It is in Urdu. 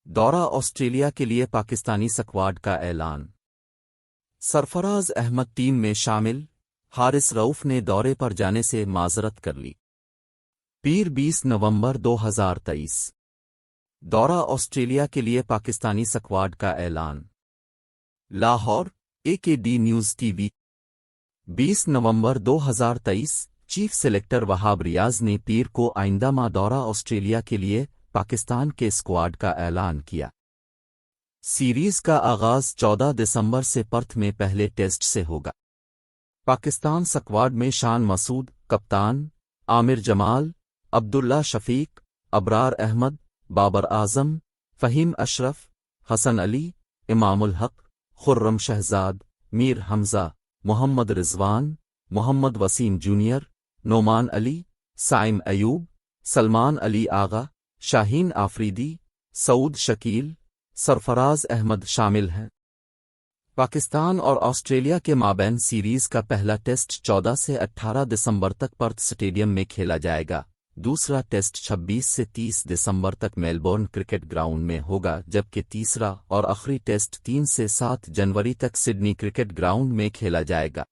دورہ آسٹریلیا کے لیے پاکستانی سکواڈ کا اعلان۔ سرفراز احمد ٹیم میں شامل، حارث رؤف نے دورے پر جانے سے معذرت کر لی۔ پیر 20 نومبر 2023۔ دورہ آسٹریلیا کے لیے پاکستانی سکواڈ کا اعلان۔ Lahore, AKD news T V. 20 نومبر 2023۔ چیف سلیکٹر وہاب ریاض نے پیر کو آئندہ ماہ دورہ آسٹریلیا کے لیے پاکستان کے اسکواڈ کا اعلان کیا۔ سیریز کا آغاز 14 دسمبر سے پرتھ میں پہلے ٹیسٹ سے ہوگا۔ پاکستان سکواڈ میں شان مسعود کپتان، عامر جمال، عبداللہ شفیق، ابرار احمد، بابر اعظم، فہیم اشرف، حسن علی، امام الحق، خرم شہزاد، میر حمزہ، محمد رضوان، محمد وسیم جونیئر، نعمان علی، سائم ایوب، سلمان علی آغا، شاہین آفریدی، سعود شکیل، سرفراز احمد شامل ہیں۔ پاکستان اور آسٹریلیا کے مابین سیریز کا پہلا ٹیسٹ 14 سے 18 دسمبر تک پرتھ اسٹیڈیم میں کھیلا جائے گا۔ دوسرا ٹیسٹ 26 سے 30 دسمبر تک میلبورن کرکٹ گراؤنڈ میں ہوگا، جبکہ تیسرا اور آخری ٹیسٹ 3 سے 7 جنوری تک سڈنی کرکٹ گراؤنڈ میں کھیلا جائے گا۔